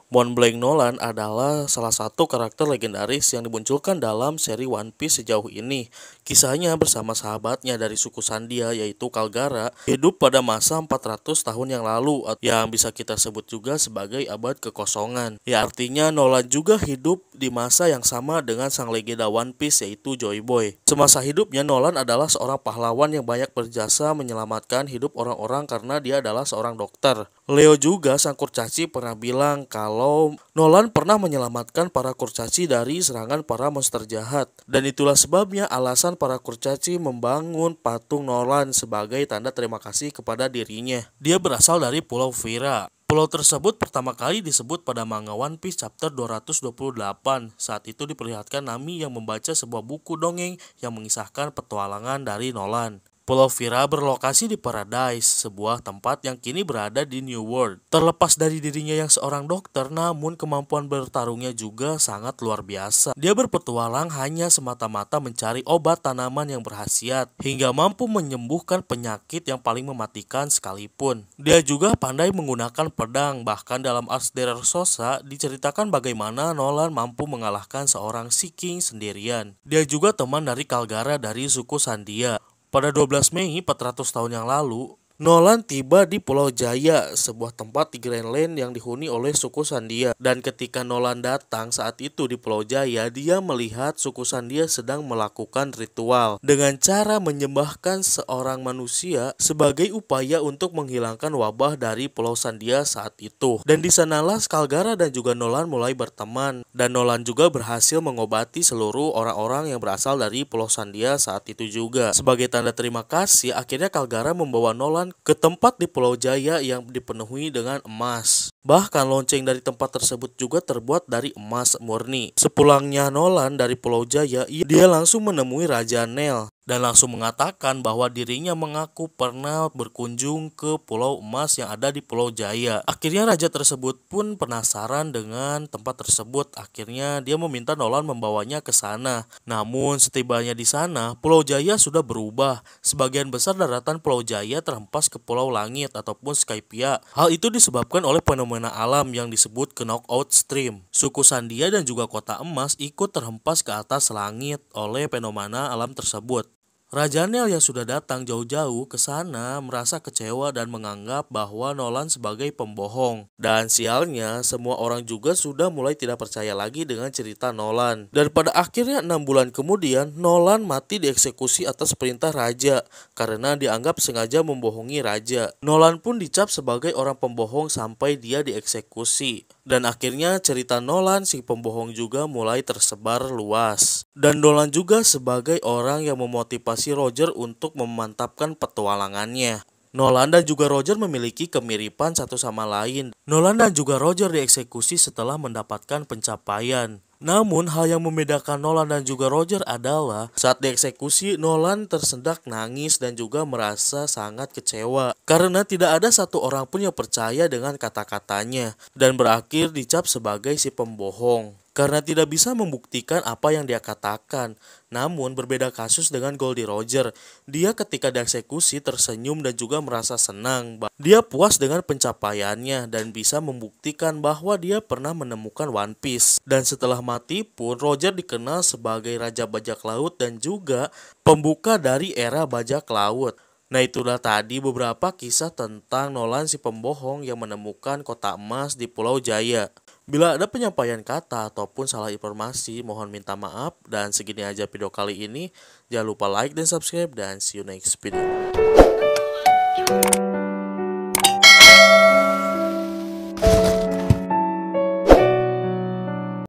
Montblanc Nolan adalah salah satu karakter legendaris yang dimunculkan dalam seri One Piece sejauh ini. Kisahnya bersama sahabatnya dari suku Sandia yaitu Kalgara hidup pada masa 400 tahun yang lalu yang bisa kita sebut juga sebagai abad kekosongan. Ya artinya Nolan juga hidup di masa yang sama dengan sang legenda One Piece yaitu Joy Boy. Semasa hidupnya Nolan adalah seorang pahlawan yang banyak berjasa menyelamatkan hidup orang-orang karena dia adalah seorang dokter. Leo juga sang kurcaci pernah bilang kalau Nolan pernah menyelamatkan para kurcaci dari serangan para monster jahat. Dan itulah sebabnya alasan para kurcaci membangun patung Nolan sebagai tanda terima kasih kepada dirinya. Dia berasal dari Pulau Vira. Pulau tersebut pertama kali disebut pada manga One Piece chapter 228. Saat itu diperlihatkan Nami yang membaca sebuah buku dongeng yang mengisahkan petualangan dari Nolan. Pulau Vira berlokasi di Paradise, sebuah tempat yang kini berada di New World. Terlepas dari dirinya yang seorang dokter, namun kemampuan bertarungnya juga sangat luar biasa. Dia berpetualang hanya semata-mata mencari obat tanaman yang berkhasiat, hingga mampu menyembuhkan penyakit yang paling mematikan sekalipun. Dia juga pandai menggunakan pedang, bahkan dalam Ars Dressrosa diceritakan bagaimana Nolan mampu mengalahkan seorang Sea King sendirian. Dia juga teman dari Kalgara dari suku Sandia. Pada 12 Mei 400 tahun yang lalu, Nolan tiba di Pulau Jaya, sebuah tempat di Greenland yang dihuni oleh suku Sandia. Dan ketika Nolan datang saat itu di Pulau Jaya, dia melihat suku Sandia sedang melakukan ritual dengan cara menyembahkan seorang manusia sebagai upaya untuk menghilangkan wabah dari Pulau Sandia saat itu. Dan di sanalah Kalgara dan juga Nolan mulai berteman. Dan Nolan juga berhasil mengobati seluruh orang-orang yang berasal dari Pulau Sandia saat itu juga. Sebagai tanda terima kasih, akhirnya Kalgara membawa Nolan ke tempat di Pulau Jaya yang dipenuhi dengan emas. Bahkan lonceng dari tempat tersebut juga terbuat dari emas murni. Sepulangnya Nolan dari Pulau Jaya, dia langsung menemui Raja Nel dan langsung mengatakan bahwa dirinya mengaku pernah berkunjung ke Pulau Emas yang ada di Pulau Jaya. Akhirnya raja tersebut pun penasaran dengan tempat tersebut. Akhirnya dia meminta Nolan membawanya ke sana. Namun setibanya di sana, Pulau Jaya sudah berubah. Sebagian besar daratan Pulau Jaya terhempas ke Pulau Langit ataupun Skypia. Hal itu disebabkan oleh fenomena alam yang disebut knockout stream. Suku Sandia dan juga kota emas ikut terhempas ke atas langit oleh fenomena alam tersebut. Raja Nel yang sudah datang jauh-jauh ke sana merasa kecewa dan menganggap bahwa Nolan sebagai pembohong. Dan sialnya, semua orang juga sudah mulai tidak percaya lagi dengan cerita Nolan. Dan pada akhirnya 6 bulan kemudian, Nolan mati dieksekusi atas perintah raja karena dianggap sengaja membohongi raja. Nolan pun dicap sebagai orang pembohong sampai dia dieksekusi. Dan akhirnya cerita Nolan si pembohong juga mulai tersebar luas. Dan Nolan juga sebagai orang yang memotivasi Roger untuk memantapkan petualangannya. Nolan dan juga Roger memiliki kemiripan satu sama lain. Nolan dan juga Roger dieksekusi setelah mendapatkan pencapaian. Namun hal yang membedakan Nolan dan juga Roger adalah saat dieksekusi Nolan tersendak nangis dan juga merasa sangat kecewa karena tidak ada satu orang pun yang percaya dengan kata-katanya dan berakhir dicap sebagai si pembohong karena tidak bisa membuktikan apa yang dia katakan. Namun berbeda kasus dengan Goldie Roger. Dia ketika dieksekusi tersenyum dan juga merasa senang. Dia puas dengan pencapaiannya dan bisa membuktikan bahwa dia pernah menemukan One Piece. Dan setelah mati pun Roger dikenal sebagai Raja Bajak Laut dan juga pembuka dari era bajak laut. Nah itulah tadi beberapa kisah tentang Nolan si pembohong yang menemukan kota emas di Pulau Jaya. Bila ada penyampaian kata ataupun salah informasi, mohon minta maaf. Dan segini aja video kali ini. Jangan lupa like dan subscribe dan see you next video.